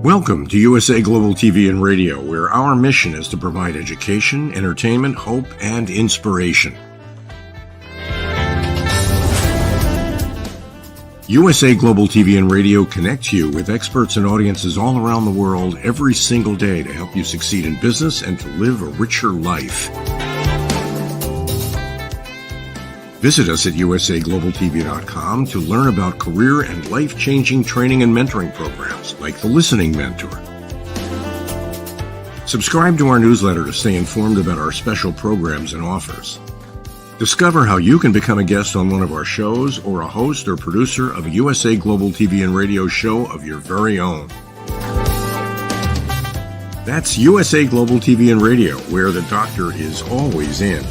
Welcome to USA Global TV and Radio, where our mission is to provide education, entertainment, hope, and inspiration. USA Global TV and Radio connects you with experts and audiences all around the world every single day to help you succeed in business and to live a richer life. Visit us at usaglobaltv.com to learn about career and life-changing training and mentoring programs like the Listening Mentor. Subscribe to our newsletter to stay informed about our special programs and offers. Discover how you can become a guest on one of our shows or a host or producer of a USA Global TV and Radio show of your very own. That's USA Global TV and Radio, where the doctor is always in.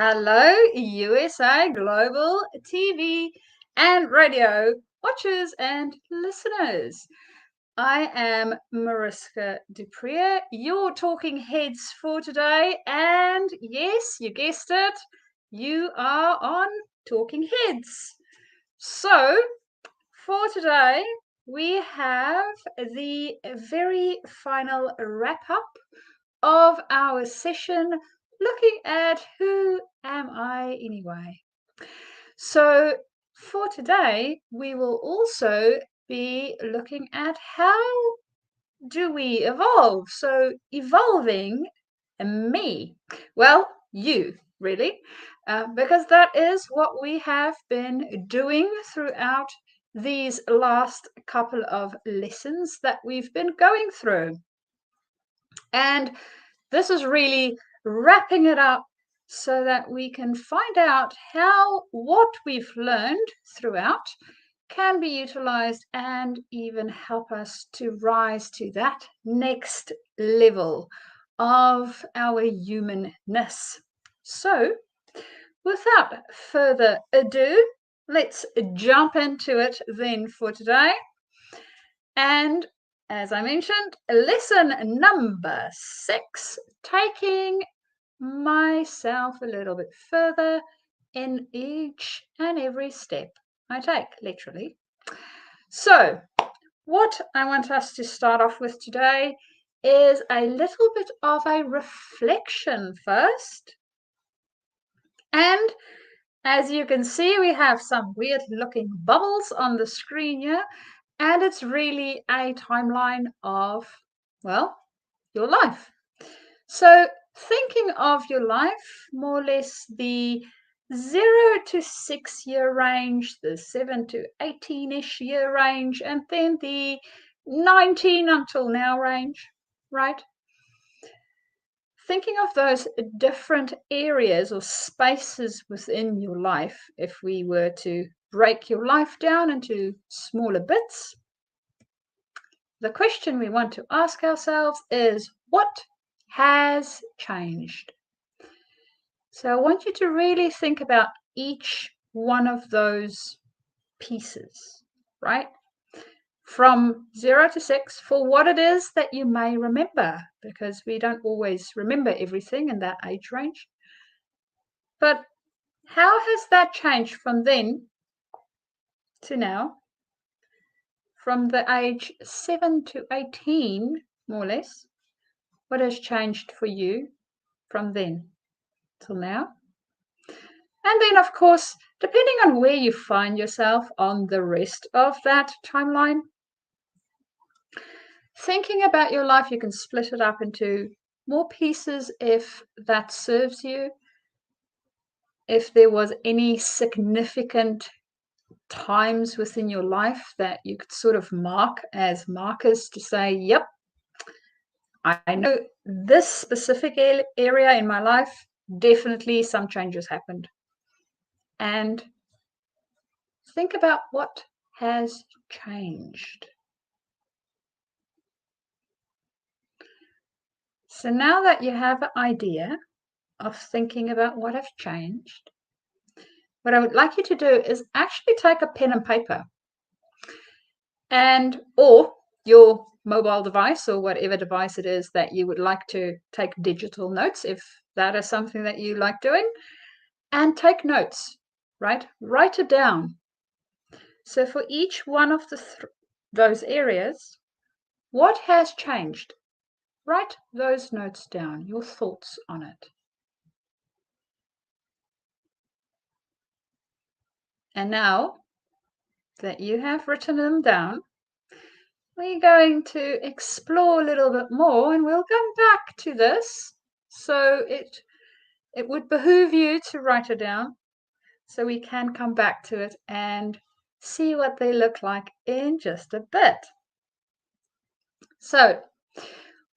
Hello, USA Global TV and Radio watchers and listeners. I am Mariska du Preez, your talking heads for today. And yes, you guessed it, you are on Talking Heads. So for today, we have the very final wrap-up of our session looking at who am I anyway. So for today, we will also be looking at how do we evolve. So evolving me, well, you really, because that is what we have been doing throughout these last couple of lessons that we've been going through. And this is really wrapping it up so that we can find out how what we've learned throughout can be utilized and even help us to rise to that next level of our humanness. So, without further ado, let's jump into it then for today. And as I mentioned, lesson number 6, taking myself a little bit further in each and every step I take, literally. So, what I want us to start off with today is a little bit of a reflection first. And as you can see, we have some weird looking bubbles on the screen here. And it's really a timeline of, well, your life. So thinking of your life, more or less the 0 to 6 year range, the 7 to 18-ish year range, and then the 19 until now range, right? Thinking of those different areas or spaces within your life, if we were to break your life down into smaller bits, the question we want to ask ourselves is, what has changed? So I want you to really think about each one of those pieces, right? From 0 to 6, for what it is that you may remember, because we don't always remember everything in that age range. But how has that changed from then to now? From the age 7 to 18, more or less, what has changed for you from then till now? And then, of course, depending on where you find yourself on the rest of that timeline, thinking about your life, you can split it up into more pieces if that serves you. If there was any significant times within your life that you could sort of mark as markers to say, yep, I know this specific area in my life, definitely some changes happened. And think about what has changed. So now that you have an idea of thinking about what has changed, what I would like you to do is actually take a pen and paper, and or your mobile device or whatever device it is that you would like to take digital notes, if that is something that you like doing, and take notes, right? Write it down. So for each one of those areas, what has changed? Write those notes down, your thoughts on it. And now that you have written them down, we're going to explore a little bit more, and we'll come back to this. So it would behoove you to write it down so we can come back to it and see what they look like in just a bit. So,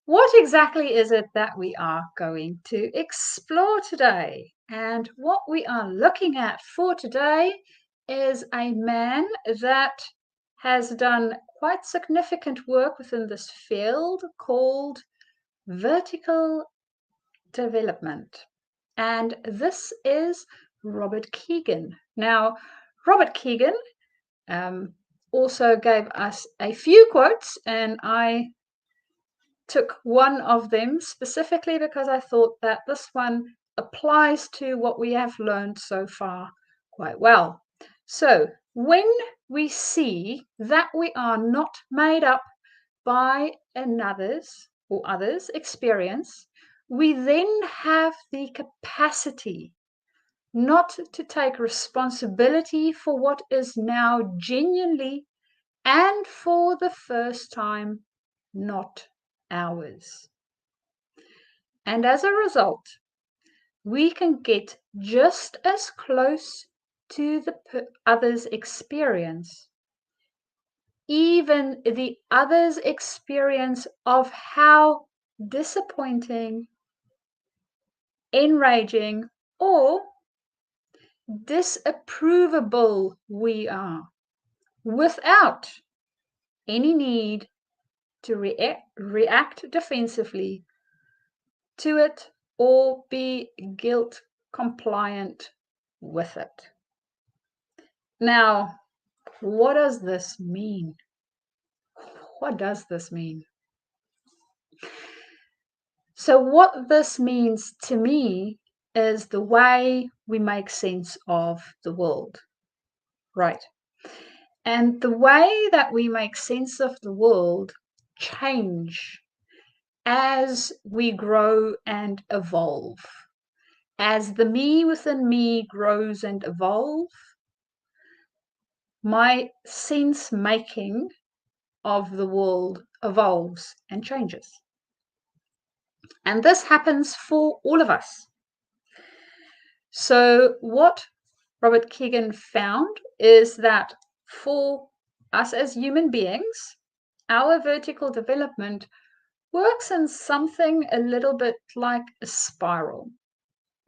what exactly is it that we are going to explore today? And what we are looking at for today is a man that has done quite significant work within this field called vertical development. And this is Robert Keegan. Now, Robert Keegan also gave us a few quotes, and I took one of them specifically because I thought that this one applies to what we have learned so far quite well. So, when we see that we are not made up by another's or others' experience, we then have the capacity not to take responsibility for what is now genuinely and for the first time not ours. And as a result, we can get just as close to the other's experience, even the other's experience of how disappointing, enraging, or disapprovable we are, without any need to react defensively to it or be guilt compliant with it. Now, what does this mean? What does this mean? So what this means to me is the way we make sense of the world, right? And the way that we make sense of the world change as we grow and evolve. As the me within me grows and evolves, my sense making of the world evolves and changes. And this happens for all of us. So what Robert Keegan found is that for us as human beings, our vertical development works in something a little bit like a spiral,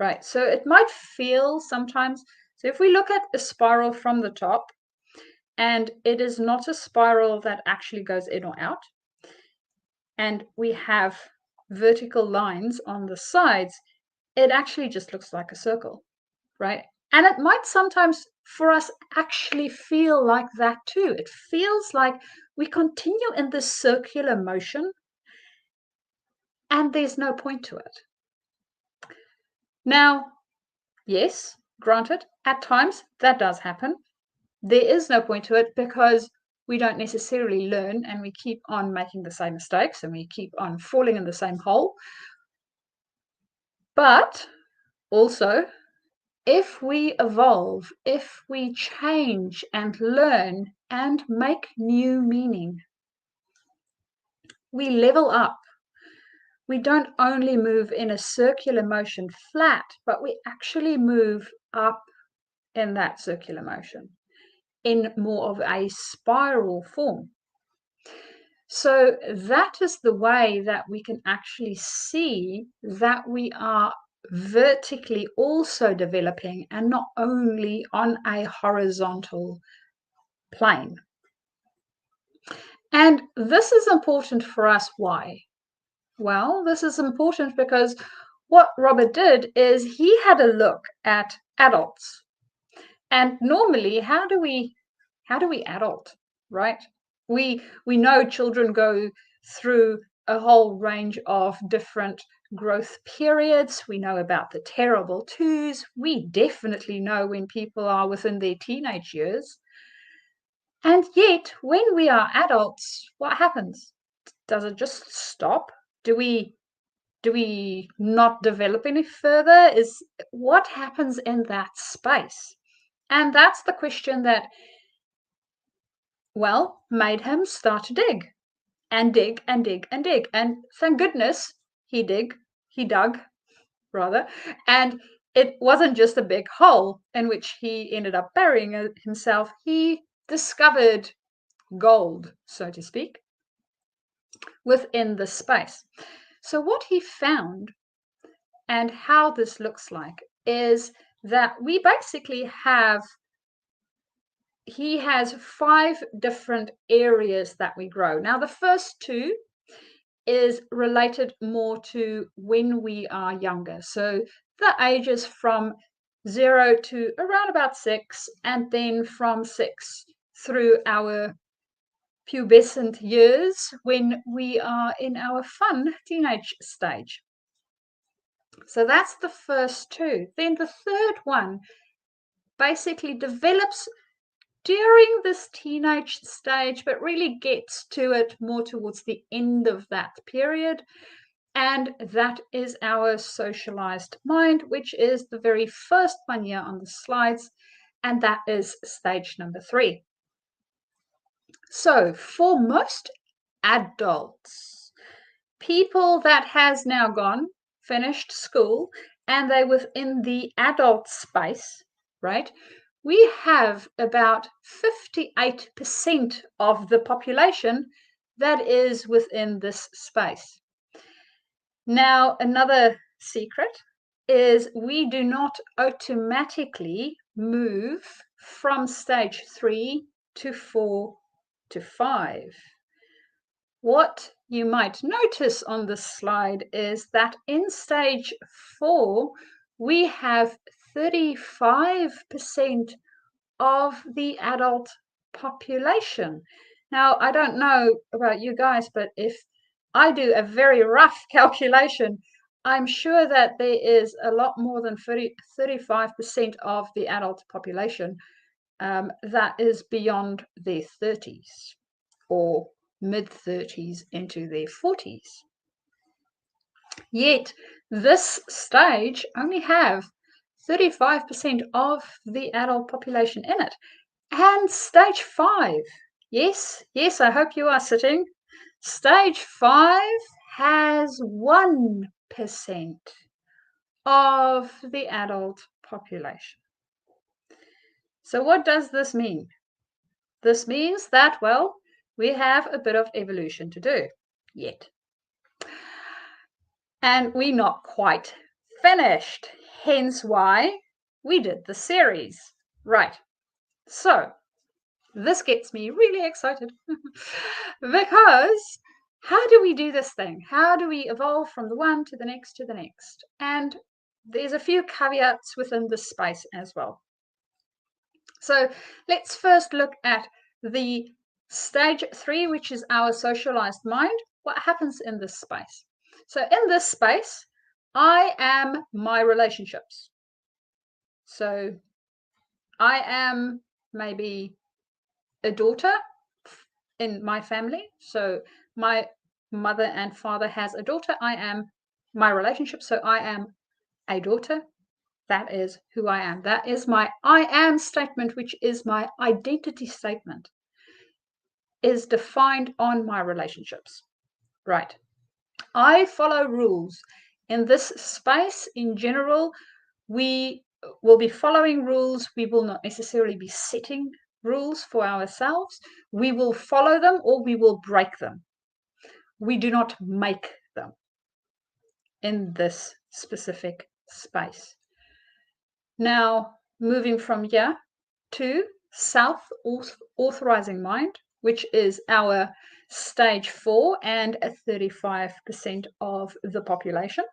right? So it might feel sometimes, so if we look at a spiral from the top, and it is not a spiral that actually goes in or out, and we have vertical lines on the sides, it actually just looks like a circle, right? And it might sometimes for us actually feel like that too. It feels like we continue in this circular motion and there's no point to it. Now, yes, granted, at times that does happen. There is no point to it because we don't necessarily learn and we keep on making the same mistakes and we keep on falling in the same hole. But also, if we evolve, if we change and learn and make new meaning, we level up. We don't only move in a circular motion flat, but we actually move up in that circular motion in more of a spiral form. So that is the way that we can actually see that we are vertically also developing and not only on a horizontal plane. And this is important for us. Why? Well, this is important because what Robert did is he had a look at adults. And normally, how do we adult, right? We know children go through a whole range of different growth periods. We know about the terrible twos. We definitely know when people are within their teenage years. And yet, when we are adults, what happens? Does it just stop? Do we not develop any further? What happens in that space? And that's the question that, well, made him start to dig and dig and dig and dig. And thank goodness he dug rather. And it wasn't just a big hole in which he ended up burying himself. He discovered gold, so to speak, within the space. So what he found and how this looks like is that we basically he has 5 different areas that we grow. Now, the first 2 is related more to when we are younger. So the ages from 0 to around about 6, and then from 6 through our pubescent years when we are in our fun teenage stage. So that's the first 2. Then the third one basically develops during this teenage stage, but really gets to it more towards the end of that period. And that is our socialized mind, which is the very first one here on the slides. And that is stage number 3. So for most adults, people that has now finished school, and they're within the adult space, right? We have about 58% of the population that is within this space. Now, another secret is we do not automatically move from stage 3 to 4 to 5. What you might notice on this slide is that in stage 4, we have 35% of the adult population. Now, I don't know about you guys, but if I do a very rough calculation, I'm sure that there is a lot more than 35% of the adult population that is beyond their 30s or mid-30s into their 40s. Yet this stage only have 35% of the adult population in it. And stage 5, yes, I hope you are sitting. Stage 5 has 1% of the adult population. So what does this mean? This means that, well, we have a bit of evolution to do yet. And we're not quite finished, hence why we did the series. Right, so this gets me really excited because how do we do this thing? How do we evolve from the one to the next to the next? And there's a few caveats within this space as well. So let's first look at the stage 3, which is our socialized mind. What happens in this space? So in this space, I am my relationships. So I am maybe a daughter in my family. So my mother and father has a daughter. I am my relationship. So I am a daughter. That is who I am. That is my I am statement, which is my identity statement, is defined on my relationships. Right. I follow rules. In this space, in general, we will be following rules. We will not necessarily be setting rules for ourselves. We will follow them or we will break them. We do not make them in this specific space. Now, moving from here to self-authorizing mind, which is our stage 4 and 35% of the population.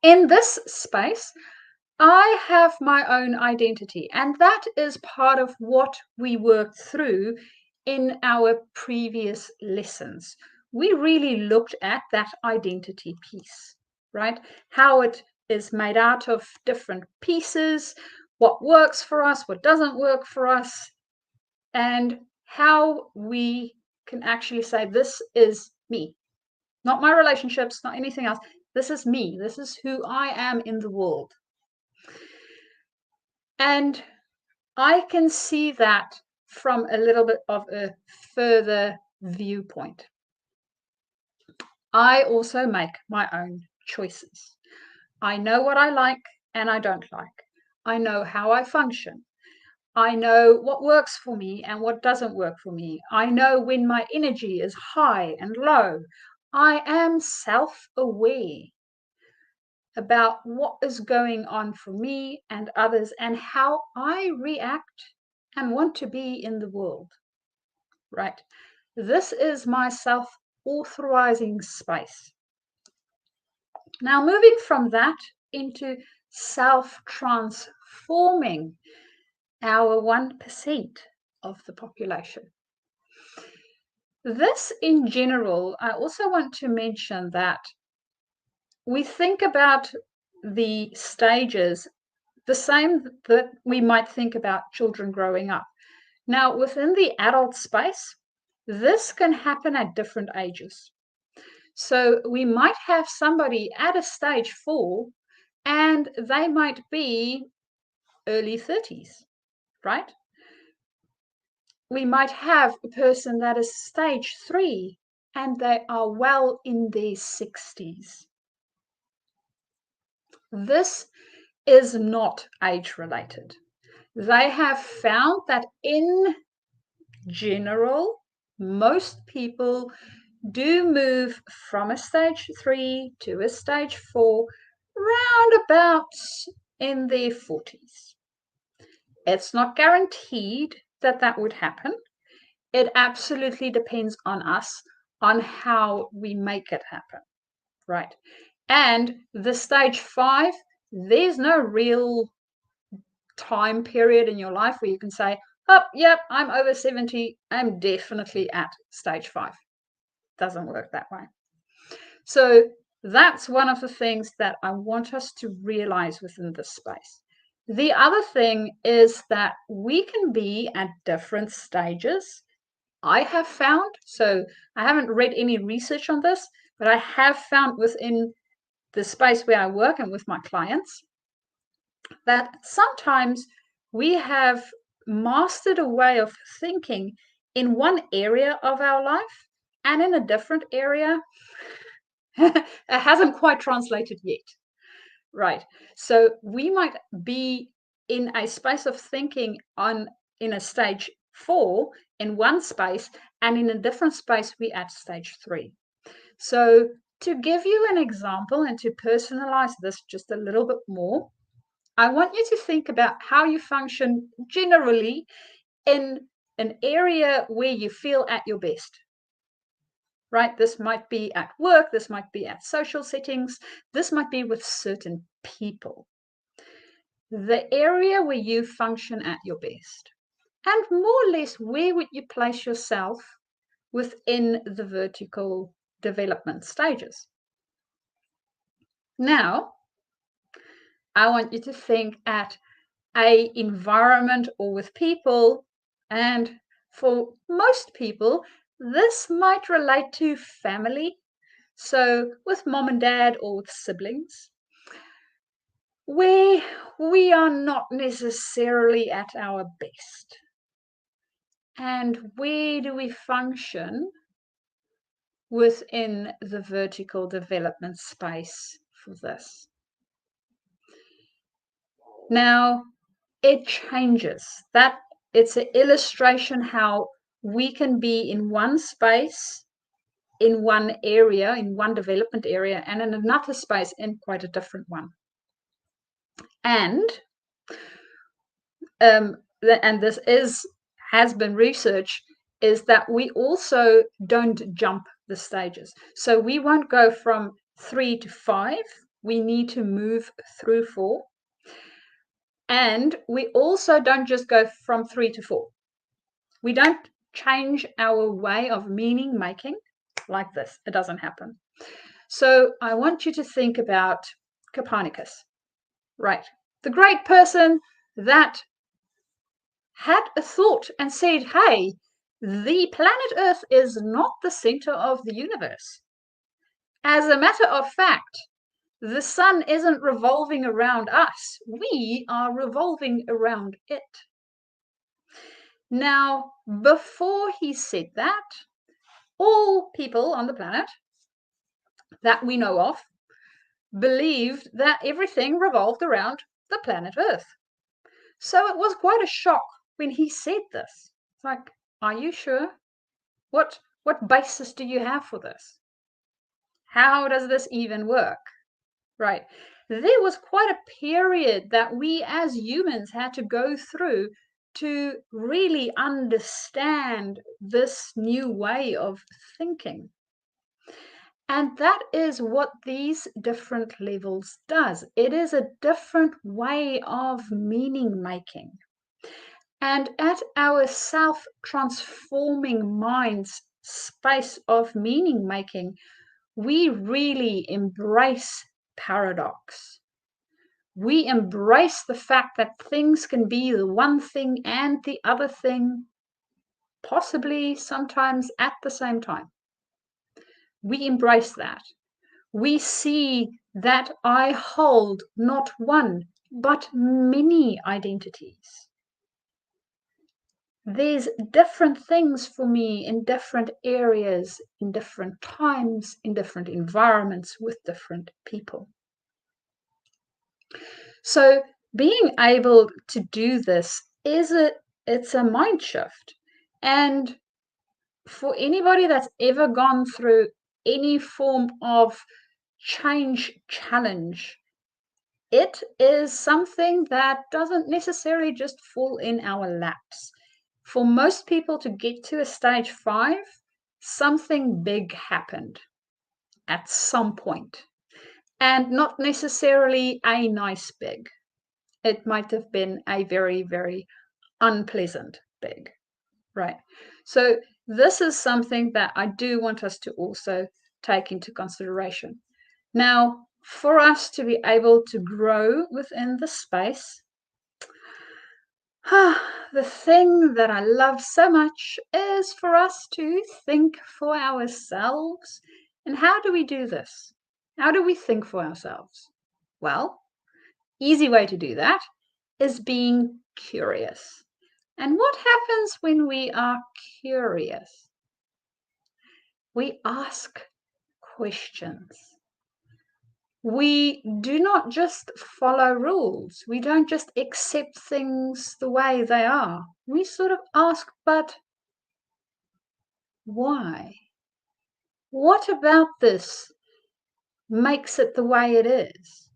In this space, I have my own identity, and that is part of what we work through in our previous lessons, we really looked at that identity piece, right? How it is made out of different pieces, what works for us, what doesn't work for us, and how we can actually say, this is me, not my relationships, not anything else. This is me. This is who I am in the world. And I can see that from a little bit of a further viewpoint. I also make my own choices. I know what I like and I don't like. I know how I function. I know what works for me and what doesn't work for me. I know when my energy is high and low. I am self-aware about what is going on for me and others and how I react and want to be in the world, right? This is my self-authorizing space. Now, moving from that into self-transforming our 1% of the population. This in general, I also want to mention that we think about the stages the same that we might think about children growing up. Now, within the adult space, this can happen at different ages. So we might have somebody at a stage 4 and they might be early 30s, right? We might have a person that is stage 3 and they are well in their 60s. This is not age related. They have found that in general, most people do move from a stage 3 to a stage 4 round about in their 40s. It's not guaranteed that that would happen. It absolutely depends on us, on how we make it happen, right? And the stage 5, there's no real time period in your life where you can say, oh, yep, I'm over 70, I'm definitely at stage 5. Doesn't work that way. So that's one of the things that I want us to realize within this space. The other thing is that we can be at different stages. I have found, so I haven't read any research on this, but I have found within the space where I work and with my clients that sometimes we have mastered a way of thinking in one area of our life and in a different area it hasn't quite translated yet, right? So we might be in a space of thinking in a stage 4 in one space, and in a different space we at stage 3. So to give you an example and to personalize this just a little bit more, I want you to think about how you function generally in an area where you feel at your best, right? This might be at work, this might be at social settings, this might be with certain people. The area where you function at your best. And more or less, where would you place yourself within the vertical development stages? Now, I want you to think at a environment or with people, and for most people, this might relate to family. So with mom and dad or with siblings, where we are not necessarily at our best. And where do we function within the vertical development space for this? Now, it changes. That it's an illustration how we can be in one space, in one area, in one development area, and in another space in quite a different one. And this has been researched, is that we also don't jump the stages. So we won't go from 3 to 5. We need to move through 4. And we also don't just go from 3 to 4. We don't change our way of meaning making like this. It doesn't happen. So I want you to think about Copernicus, right? The great person that had a thought and said, hey, the planet Earth is not the center of the universe. As a matter of fact, the sun isn't revolving around us. We are revolving around it. Now, before he said that, all people on the planet that we know of believed that everything revolved around the planet Earth. So it was quite a shock when he said this. It's like, are you sure? What basis do you have for this? How does this even work? Right. There was quite a period that we as humans had to go through to really understand this new way of thinking. And that is what these different levels does. It is a different way of meaning making. And at our self-transforming mind's space of meaning making, we really embrace paradox. We embrace the fact that things can be the one thing and the other thing, possibly sometimes at the same time. We embrace that. We see that I hold not one, but many identities. There's different things for me in different areas, in different times, in different environments, with different people. So being able to do this it's a mind shift. And for anybody that's ever gone through any form of change challenge, it is something that doesn't necessarily just fall in our laps. For most people to get to a stage 5, something big happened at some point, and not necessarily a nice big. It might have been a very, very unpleasant big, right? So this is something that I do want us to also take into consideration. Now, for us to be able to grow within the space, the thing that I love so much is for us to think for ourselves. And how do we do this? How do we think for ourselves? Well, easy way to do that is being curious. And what happens when we are curious? We ask questions. We do not just follow rules. We don't just accept things the way they are. We sort of ask, but why? What about this makes it the way it is?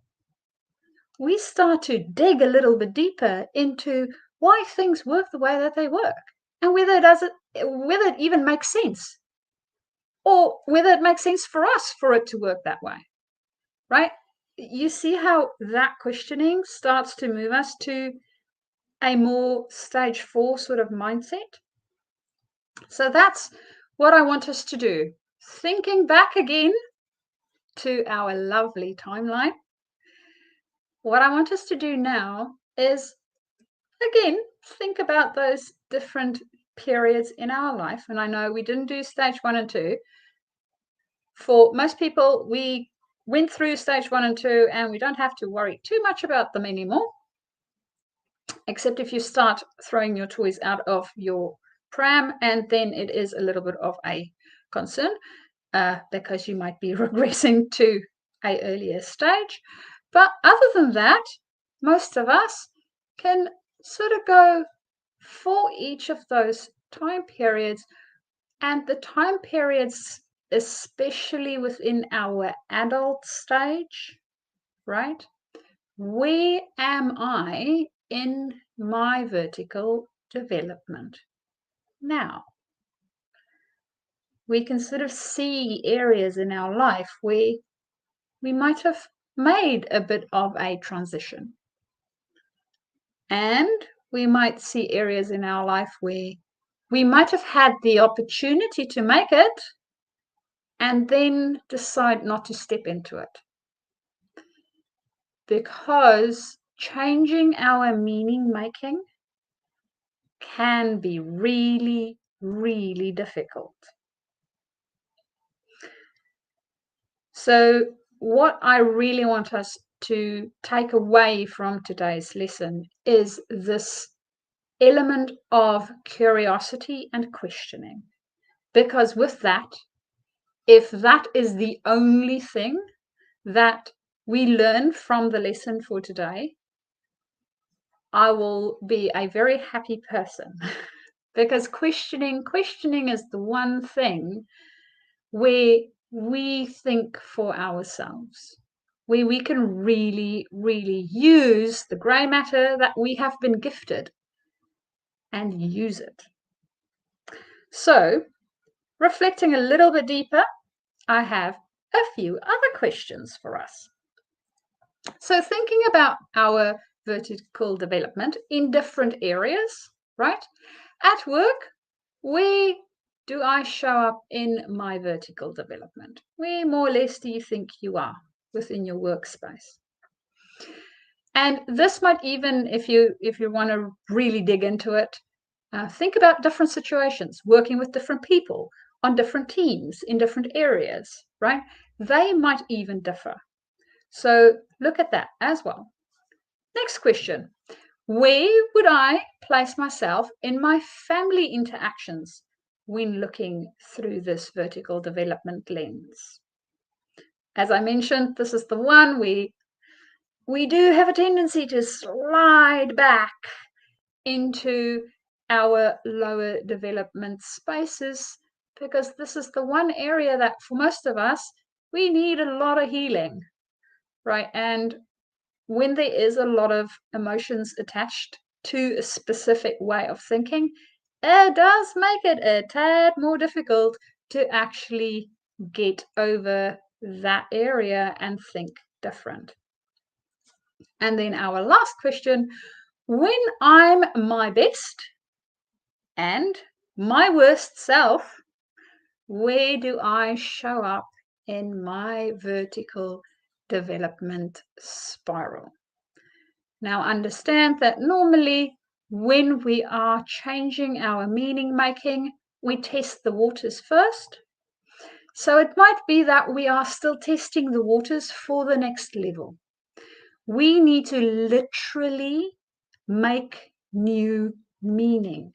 We start to dig a little bit deeper into why things work the way that they work, and whether it even makes sense, or whether it makes sense for us for it to work that way, right? You see how that questioning starts to move us to a more stage 4 sort of mindset? So that's what I want us to do. Thinking back again to our lovely timeline, what I want us to do now is, again, think about those different periods in our life. And I know we didn't do stage 1 and 2. For most people, we went through stage 1 and 2, and we don't have to worry too much about them anymore, except if you start throwing your toys out of your pram, and then it is a little bit of a concern because you might be regressing to an earlier stage. But other than that, most of us can sort of go for each of those time periods, and the time periods, especially within our adult stage, right? Where am I in my vertical development now? We can sort of see areas in our life where we might have made a bit of a transition. And we might see areas in our life where we might have had the opportunity to make it and then decide not to step into it. Because changing our meaning making can be really, really difficult. So, what I really want us to take away from today's lesson is this element of curiosity and questioning. Because with that, if that is the only thing that we learn from the lesson for today, I will be a very happy person. Because questioning is the one thing where we think for ourselves, where we can really, really use the grey matter that we have been gifted and use it. So, reflecting a little bit deeper, I have a few other questions for us. So, thinking about our vertical development in different areas, right? At work, where do I show up in my vertical development? Where more or less do you think you are within your workspace? And this might even, if you want to really dig into it, think about different situations, working with different people on different teams in different areas, right? They might even differ. So look at that as well. Next question. Where would I place myself in my family interactions when looking through this vertical development lens? As I mentioned, this is the one we do have a tendency to slide back into our lower development spaces, because this is the one area that for most of us, we need a lot of healing, right? And when there is a lot of emotions attached to a specific way of thinking, it does make it a tad more difficult to actually get over that area and think different. And then our last question, when I'm my best and my worst self, where do I show up in my vertical development spiral? Now, understand that normally when we are changing our meaning making, we test the waters first. So it might be that we are still testing the waters for the next level. We need to literally make new meaning.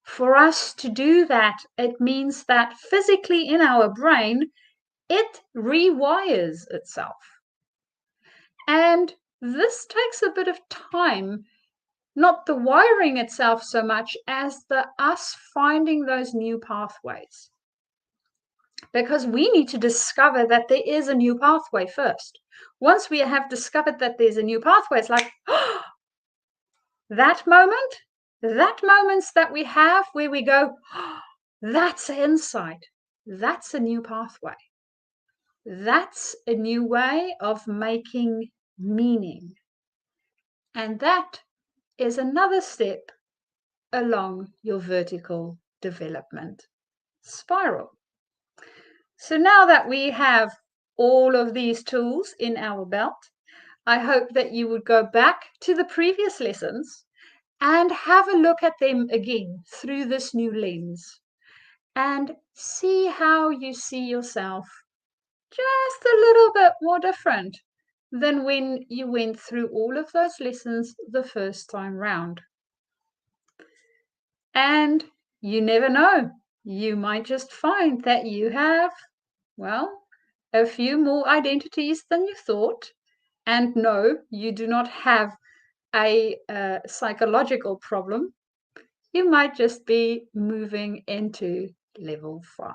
For us to do that, it means that physically in our brain, it rewires itself. And this takes a bit of time, not the wiring itself so much as the us finding those new pathways. Because we need to discover that there is a new pathway first. Once we have discovered that there's a new pathway, it's like, oh, that moments that we have where we go, oh, that's insight. That's a new pathway. That's a new way of making meaning. And that is another step along your vertical development spiral. So now that we have all of these tools in our belt, I hope that you would go back to the previous lessons and have a look at them again through this new lens and see how you see yourself just a little bit more different than when you went through all of those lessons the first time round. And you never know, you might just find that you have, well, a few more identities than you thought. And no, you do not have a psychological problem. You might just be moving into level 5,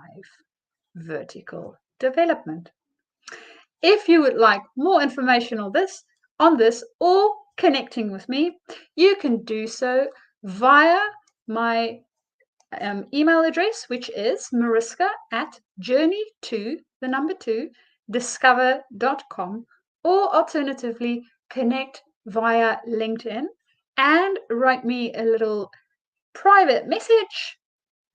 vertical development. If you would like more information on this or connecting with me, you can do so via my email address, which is mariska@journey2discover.com, or alternatively connect via LinkedIn and write me a little private message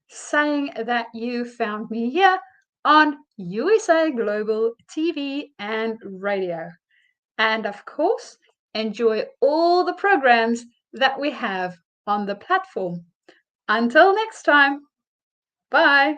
saying that you found me here on USA Global TV and Radio. And of course, enjoy all the programs that we have on the platform. Until next time, bye.